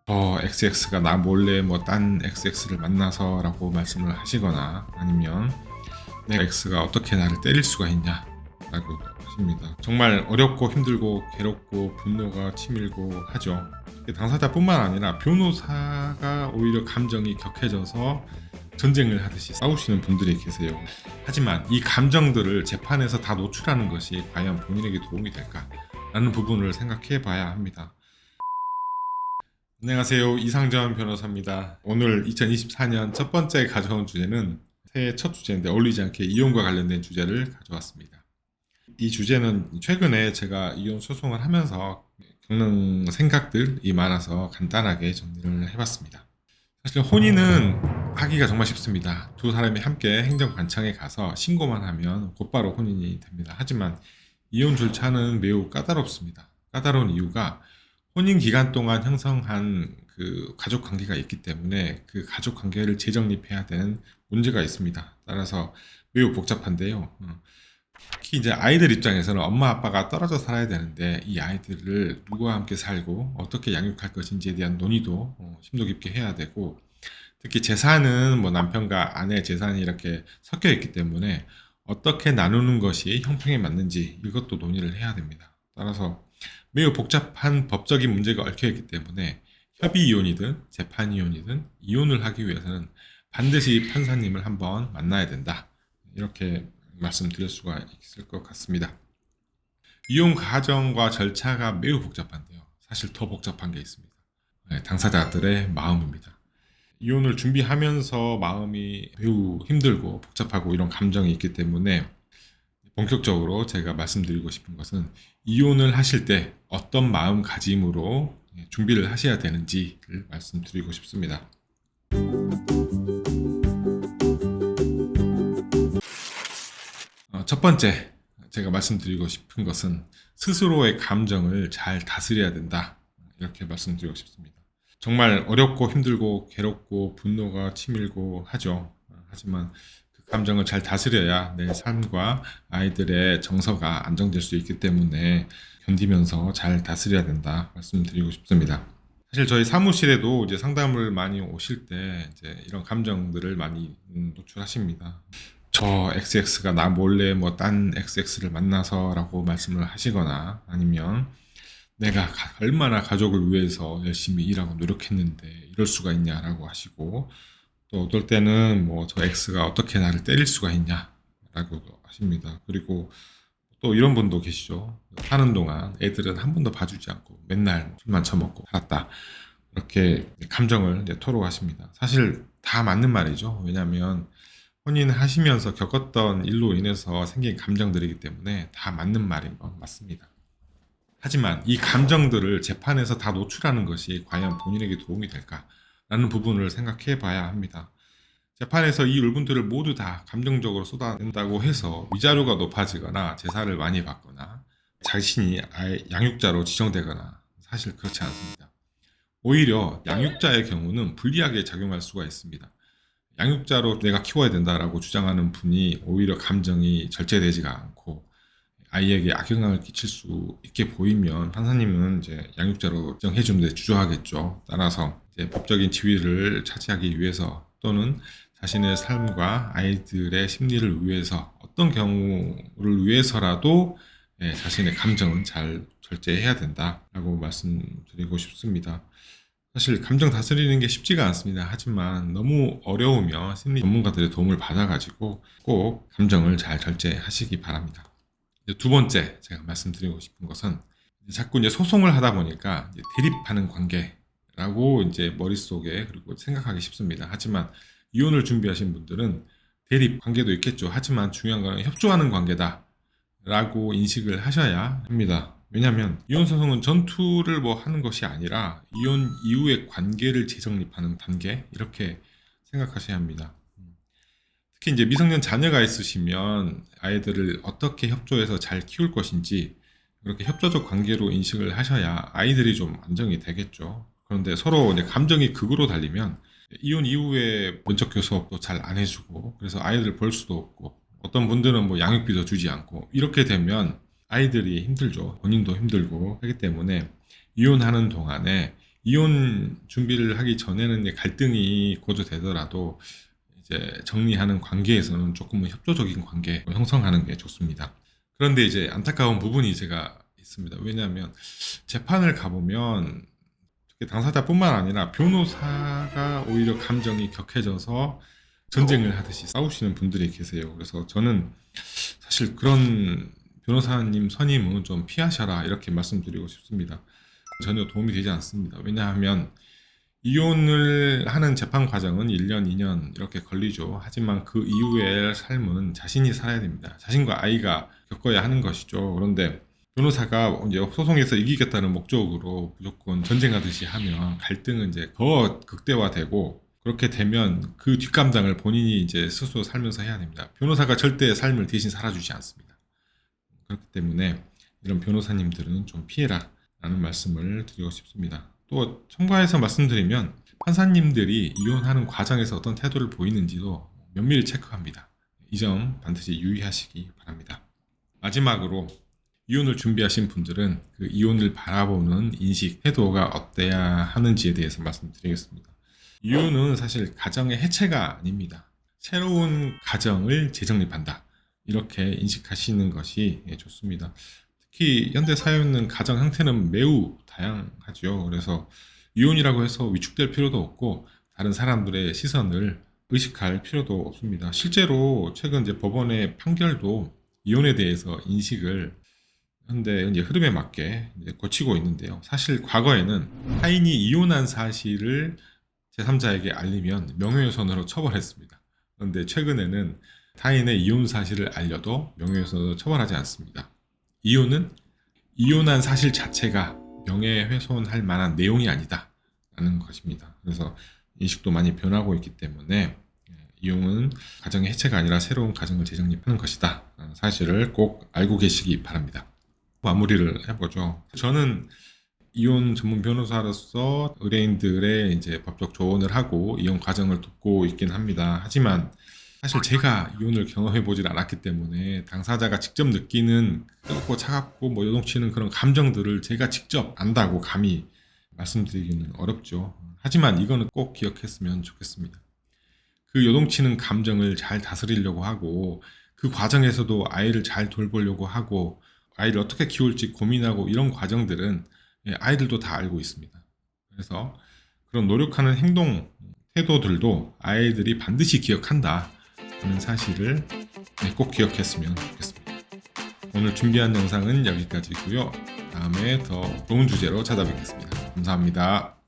XX가 나 몰래 뭐 딴 XX를 만나서 라고 말씀을 하시거나 아니면 내 X가 어떻게 나를 때릴 수가 있냐 라고 하십니다. 정말 어렵고 힘들고 괴롭고 분노가 치밀고 하죠. 당사자뿐만 아니라 변호사가 오히려 감정이 격해져서 전쟁을 하듯이 싸우시는 분들이 계세요. 하지만 이 감정들을 재판에서 다 노출하는 것이 과연 본인에게 도움이 될까? 라는 부분을 생각해 봐야 합니다. 안녕하세요. 이상전 변호사입니다. 오늘 2024년 첫 번째 가져온 주제는 새해 첫 주제인데 어울리지 않게 이혼과 관련된 주제를 가져왔습니다. 이 주제는 최근에 제가 이혼 소송을 하면서 겪는 생각들이 많아서 간단하게 정리를 해봤습니다. 사실 혼인은 하기가 정말 쉽습니다. 두 사람이 함께 행정관청에 가서 신고만 하면 곧바로 혼인이 됩니다. 하지만 이혼 절차는 매우 까다롭습니다. 까다로운 이유가 혼인 기간 동안 형성한 그 가족 관계가 있기 때문에 그 가족 관계를 재정립해야 되는 문제가 있습니다. 따라서 매우 복잡한데요. 특히 이제 아이들 입장에서는 엄마 아빠가 떨어져 살아야 되는데 이 아이들을 누구와 함께 살고 어떻게 양육할 것인지에 대한 논의도 심도 깊게 해야 되고, 특히 재산은 뭐 남편과 아내 재산이 이렇게 섞여 있기 때문에 어떻게 나누는 것이 형평에 맞는지 이것도 논의를 해야 됩니다. 따라서 매우 복잡한 법적인 문제가 얽혀 있기 때문에 협의 이혼이든 재판 이혼이든 이혼을 하기 위해서는 반드시 판사님을 한번 만나야 된다. 이렇게 말씀드릴 수가 있을 것 같습니다. 이혼 과정과 절차가 매우 복잡한데요. 사실 더 복잡한 게 있습니다. 당사자들의 마음입니다. 이혼을 준비하면서 마음이 매우 힘들고 복잡하고 이런 감정이 있기 때문에 본격적으로 제가 말씀드리고 싶은 것은 이혼을 하실 때 어떤 마음가짐으로 준비를 하셔야 되는지를 말씀드리고 싶습니다. 첫 번째 제가 말씀드리고 싶은 것은 스스로의 감정을 잘 다스려야 된다. 이렇게 말씀드리고 싶습니다. 정말 어렵고 힘들고 괴롭고 분노가 치밀고 하죠. 하지만 그 감정을 잘 다스려야 내 삶과 아이들의 정서가 안정될 수 있기 때문에 견디면서 잘 다스려야 된다 말씀드리고 싶습니다. 사실 저희 사무실에도 이제 상담을 많이 오실 때 이제 이런 감정들을 많이 노출하십니다. XX가 나 몰래 뭐 딴 XX를 만나서 라고 말씀을 하시거나 아니면 내가 얼마나 가족을 위해서 열심히 일하고 노력했는데 이럴 수가 있냐라고 하시고, 또 어떨 때는 뭐 저 X가 어떻게 나를 때릴 수가 있냐라고 하십니다. 그리고 또 이런 분도 계시죠. 사는 동안 애들은 한 번도 봐주지 않고 맨날 술만 처먹고 살았다. 이렇게 감정을 토로하십니다. 사실 다 맞는 말이죠. 왜냐하면 혼인하시면서 겪었던 일로 인해서 생긴 감정들이기 때문에 다 맞는 말인 건 맞습니다. 하지만 이 감정들을 재판에서 다 노출하는 것이 과연 본인에게 도움이 될까? 라는 부분을 생각해 봐야 합니다. 재판에서 이 울분들을 모두 다 감정적으로 쏟아낸다고 해서 위자료가 높아지거나 제사를 많이 받거나 자신이 아예 양육자로 지정되거나 사실 그렇지 않습니다. 오히려 양육자의 경우는 불리하게 작용할 수가 있습니다. 양육자로 내가 키워야 된다라고 주장하는 분이 오히려 감정이 절제되지가 않고 아이에게 악영향을 끼칠 수 있게 보이면 판사님은 이제 양육자로 지정해주는 데 주저하겠죠. 따라서 이제 법적인 지위를 차지하기 위해서 또는 자신의 삶과 아이들의 심리를 위해서 어떤 경우를 위해서라도 자신의 감정은 잘 절제해야 된다라고 말씀드리고 싶습니다. 사실 감정 다스리는 게 쉽지가 않습니다. 하지만 너무 어려우면 심리 전문가들의 도움을 받아가지고 꼭 감정을 잘 절제하시기 바랍니다. 두 번째 제가 말씀드리고 싶은 것은 자꾸 이제 소송을 하다 보니까 이제 대립하는 관계라고 이제 머릿속에 그리고 생각하기 쉽습니다. 하지만 이혼을 준비하신 분들은 대립 관계도 있겠죠. 하지만 중요한 건 협조하는 관계다라고 인식을 하셔야 합니다. 왜냐하면 이혼 소송은 전투를 뭐 하는 것이 아니라 이혼 이후의 관계를 재정립하는 단계, 이렇게 생각하셔야 합니다. 특히 이제 미성년 자녀가 있으시면 아이들을 어떻게 협조해서 잘 키울 것인지 그렇게 협조적 관계로 인식을 하셔야 아이들이 좀 안정이 되겠죠. 그런데 서로 이제 감정이 극으로 달리면 이혼 이후에 면접 교섭도 잘 안 해주고 그래서 아이들 볼 수도 없고 어떤 분들은 뭐 양육비도 주지 않고 이렇게 되면 아이들이 힘들죠. 본인도 힘들고 하기 때문에 이혼하는 동안에 이혼 준비를 하기 전에는 이제 갈등이 고조되더라도 이제 정리하는 관계에서는 조금은 협조적인 관계 형성하는 게 좋습니다. 그런데 이제 안타까운 부분이 제가 있습니다. 왜냐하면 재판을 가보면 특히 당사자뿐만 아니라 변호사가 오히려 감정이 격해져서 전쟁을 하듯이 싸우시는 분들이 계세요. 그래서 저는 사실 그런 변호사님 선임은 좀 피하셔라 이렇게 말씀드리고 싶습니다. 전혀 도움이 되지 않습니다. 왜냐하면 이혼을 하는 재판 과정은 1년, 2년 이렇게 걸리죠. 하지만 그 이후의 삶은 자신이 살아야 됩니다. 자신과 아이가 겪어야 하는 것이죠. 그런데 변호사가 이제 소송에서 이기겠다는 목적으로 무조건 전쟁하듯이 하면 갈등은 이제 더 극대화되고, 그렇게 되면 그 뒷감당을 본인이 이제 스스로 살면서 해야 됩니다. 변호사가 절대 삶을 대신 살아주지 않습니다. 그렇기 때문에 이런 변호사님들은 좀 피해라 라는 말씀을 드리고 싶습니다. 또 첨가해서 말씀드리면 판사님들이 이혼하는 과정에서 어떤 태도를 보이는지도 면밀히 체크합니다. 이 점 반드시 유의하시기 바랍니다. 마지막으로 이혼을 준비하신 분들은 그 이혼을 바라보는 인식, 태도가 어때야 하는지에 대해서 말씀드리겠습니다. 이혼은 사실 가정의 해체가 아닙니다. 새로운 가정을 재정립한다. 이렇게 인식하시는 것이 좋습니다. 특히 현대 사회는 가정 형태는 매우 다양하죠. 그래서 이혼이라고 해서 위축될 필요도 없고 다른 사람들의 시선을 의식할 필요도 없습니다. 실제로 최근 이제 법원의 판결도 이혼에 대해서 인식을 현대 이제 흐름에 맞게 이제 고치고 있는데요. 사실 과거에는 타인이 이혼한 사실을 제3자에게 알리면 명예훼손으로 처벌했습니다. 그런데 최근에는 타인의 이혼 사실을 알려도 명예훼손으로 처벌하지 않습니다. 이혼은 이혼한 사실 자체가 명예훼손할 만한 내용이 아니다 라는 것입니다. 그래서 인식도 많이 변하고 있기 때문에 이혼은 가정의 해체가 아니라 새로운 가정을 재정립하는 것이다 라는 사실을 꼭 알고 계시기 바랍니다. 마무리를 해보죠. 저는 이혼 전문 변호사로서 의뢰인들의 이제 법적 조언을 하고 이혼 과정을 돕고 있긴 합니다. 하지만 사실 제가 이혼을 경험해 보질 않았기 때문에 당사자가 직접 느끼는 뜨겁고 차갑고 뭐 요동치는 그런 감정들을 제가 직접 안다고 감히 말씀드리기는 어렵죠. 하지만 이거는 꼭 기억했으면 좋겠습니다. 그 요동치는 감정을 잘 다스리려고 하고 그 과정에서도 아이를 잘 돌보려고 하고 아이를 어떻게 키울지 고민하고 이런 과정들은 아이들도 다 알고 있습니다. 그래서 그런 노력하는 행동, 태도들도 아이들이 반드시 기억한다 하는 사실을 꼭 기억했으면 좋겠습니다. 오늘 준비한 영상은 여기까지고요. 다음에 더 좋은 주제로 찾아뵙겠습니다. 감사합니다.